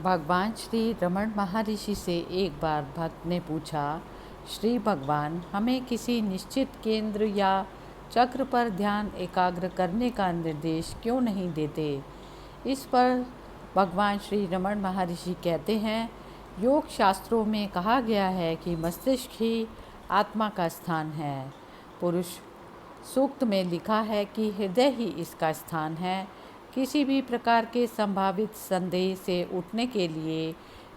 भगवान श्री रमण महर्षि से एक बार भक्त ने पूछा, श्री भगवान, हमें किसी निश्चित केंद्र या चक्र पर ध्यान एकाग्र करने का निर्देश क्यों नहीं देते। इस पर भगवान श्री रमण महर्षि कहते हैं, योग शास्त्रों में कहा गया है कि मस्तिष्क ही आत्मा का स्थान है। पुरुष सूक्त में लिखा है कि हृदय ही इसका स्थान है। किसी भी प्रकार के संभावित संदेह से उठने के लिए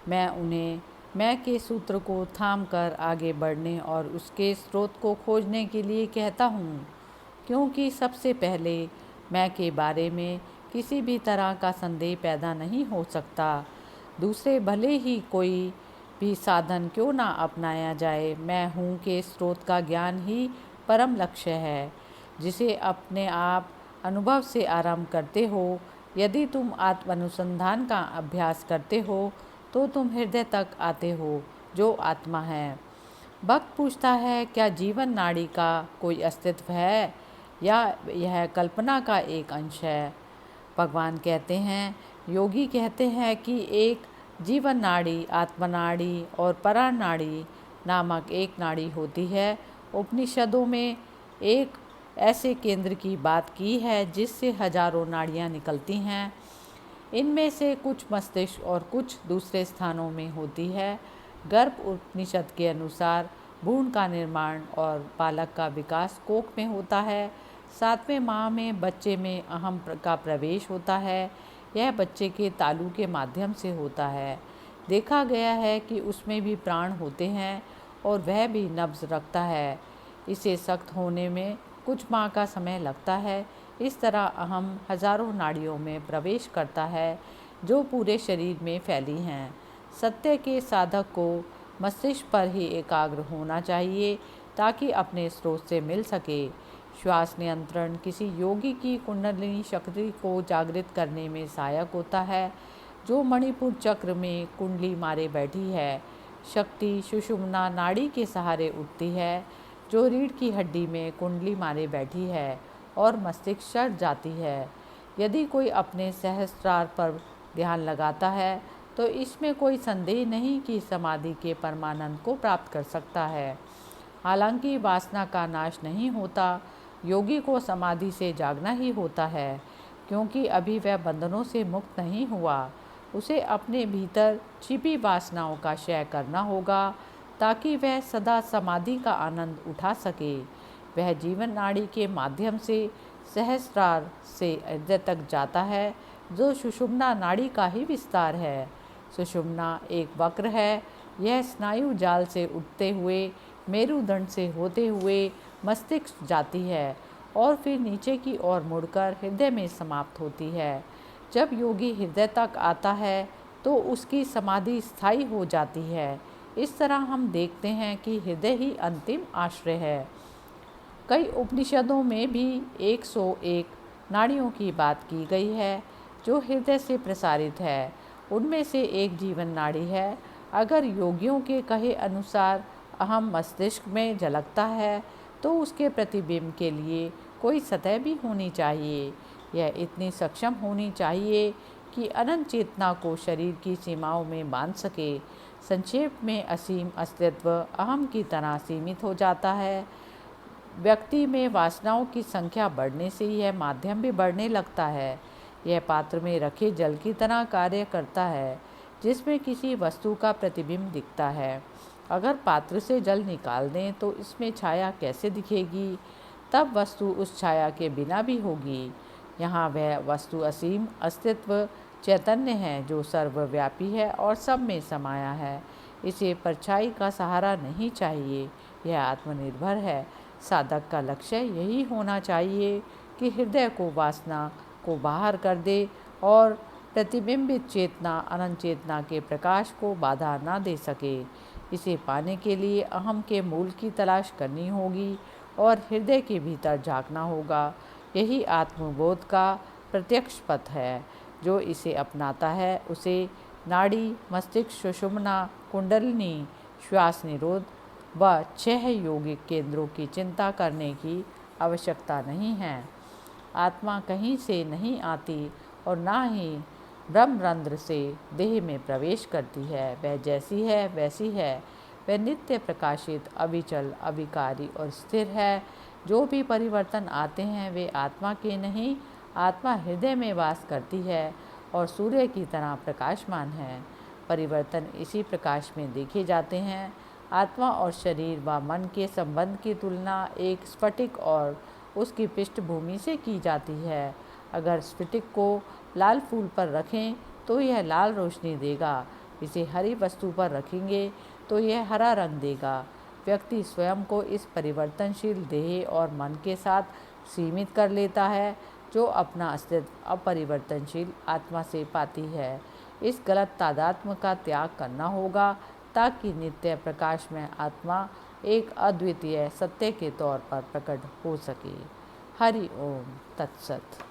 मैं के सूत्र को थाम कर आगे बढ़ने और उसके स्रोत को खोजने के लिए कहता हूँ, क्योंकि सबसे पहले मैं के बारे में किसी भी तरह का संदेह पैदा नहीं हो सकता। दूसरे भले ही कोई भी साधन क्यों ना अपनाया जाए, मैं हूँ के स्रोत का ज्ञान ही परम लक्ष्य है, जिसे अपने आप अनुभव से आरंभ करते हो। यदि तुम आत्म अनुसंधान का अभ्यास करते हो तो तुम हृदय तक आते हो, जो आत्मा है। भक्त पूछता है, क्या जीवन नाड़ी का कोई अस्तित्व है या यह कल्पना का एक अंश है। भगवान कहते हैं, योगी कहते हैं कि एक जीवन नाड़ी, आत्मनाड़ी और पराण नाड़ी नामक एक नाड़ी होती है। उपनिषदों में एक ऐसे केंद्र की बात की है जिससे हजारों नाड़ियाँ निकलती हैं। इनमें से कुछ मस्तिष्क और कुछ दूसरे स्थानों में होती है। गर्भ उपनिषद के अनुसार भ्रूण का निर्माण और बालक का विकास कोख में होता है। 7वें माह में बच्चे में अहम का प्रवेश होता है। यह बच्चे के तालू के माध्यम से होता है। देखा गया है कि उसमें भी प्राण होते हैं और वह भी नब्ज रखता है। इसे सख्त होने में कुछ माह का समय लगता है। इस तरह अहम हजारों नाड़ियों में प्रवेश करता है जो पूरे शरीर में फैली हैं। सत्य के साधक को मस्तिष्क पर ही एकाग्र होना चाहिए ताकि अपने स्रोत से मिल सके। श्वास नियंत्रण किसी योगी की कुंडलिनी शक्ति को जागृत करने में सहायक होता है, जो मणिपुर चक्र में कुंडली मारे बैठी है। शक्ति सुषुम्ना नाड़ी के सहारे उठती है, जो रीढ़ की हड्डी में कुंडली मारे बैठी है और मस्तिष्क सट जाती है। यदि कोई अपने सहस्त्रार पर ध्यान लगाता है तो इसमें कोई संदेह नहीं कि समाधि के परमानंद को प्राप्त कर सकता है। हालांकि वासना का नाश नहीं होता, योगी को समाधि से जागना ही होता है, क्योंकि अभी वह बंधनों से मुक्त नहीं हुआ। उसे अपने भीतर छिपी वासनाओं का क्षय करना होगा ताकि वह सदा समाधि का आनंद उठा सके। वह जीवन नाड़ी के माध्यम से सहस्रार से हृदय तक जाता है, जो सुषुम्ना नाड़ी का ही विस्तार है। सुषुम्ना एक वक्र है। यह स्नायु जाल से उठते हुए मेरुदंड से होते हुए मस्तिष्क जाती है और फिर नीचे की ओर मुड़कर हृदय में समाप्त होती है। जब योगी हृदय तक आता है तो उसकी समाधि स्थायी हो जाती है। इस तरह हम देखते हैं कि हृदय ही अंतिम आश्रय है। कई उपनिषदों में भी 101 नाड़ियों की बात की गई है जो हृदय से प्रसारित है। उनमें से एक जीवन नाड़ी है। अगर योगियों के कहे अनुसार अहम मस्तिष्क में झलकता है तो उसके प्रतिबिंब के लिए कोई सतह भी होनी चाहिए। यह इतनी सक्षम होनी चाहिए कि अनंत चेतना को शरीर की सीमाओं में बांध सके। संक्षेप में असीम अस्तित्व अहम की तरह सीमित हो जाता है। व्यक्ति में वासनाओं की संख्या बढ़ने से यह माध्यम भी बढ़ने लगता है। यह पात्र में रखे जल की तरह कार्य करता है जिसमें किसी वस्तु का प्रतिबिंब दिखता है। अगर पात्र से जल निकाल दें तो इसमें छाया कैसे दिखेगी? तब वस्तु उस छाया के बिना भी होगी। यहाँ वह वस्तु असीम अस्तित्व चैतन्य है जो सर्वव्यापी है और सब में समाया है। इसे परछाई का सहारा नहीं चाहिए, यह आत्मनिर्भर है। साधक का लक्ष्य यही होना चाहिए कि हृदय को वासना को बाहर कर दे और प्रतिबिंबित चेतना अनंत चेतना के प्रकाश को बाधा न दे सके। इसे पाने के लिए अहम के मूल की तलाश करनी होगी और हृदय के भीतर झांकना होगा। यही आत्मबोध का प्रत्यक्ष पथ है। जो इसे अपनाता है उसे नाड़ी, मस्तिष्क, सुषुम्ना, कुंडलिनी, श्वास निरोध व 6 योगिक केंद्रों की चिंता करने की आवश्यकता नहीं है। आत्मा कहीं से नहीं आती और ना ही ब्रह्मरंध्र से देह में प्रवेश करती है। वह जैसी है वैसी है, वह नित्य प्रकाशित, अविचल, अविकारी और स्थिर है। जो भी परिवर्तन आते हैं वे आत्मा के नहीं, आत्मा हृदय में वास करती है और सूर्य की तरह प्रकाशमान है। परिवर्तन इसी प्रकाश में देखे जाते हैं। आत्मा और शरीर व मन के संबंध की तुलना एक स्फटिक और उसकी पृष्ठभूमि से की जाती है। अगर स्फटिक को लाल फूल पर रखें तो यह लाल रोशनी देगा, इसे हरी वस्तु पर रखेंगे तो यह हरा रंग देगा। व्यक्ति स्वयं को इस परिवर्तनशील देह और मन के साथ सीमित कर लेता है, जो अपना अस्तित्व अपरिवर्तनशील आत्मा से पाती है। इस गलत तादात्म्य का त्याग करना होगा ताकि नित्य प्रकाश में आत्मा एक अद्वितीय सत्य के तौर पर प्रकट हो सके। हरि ओम तत्सत।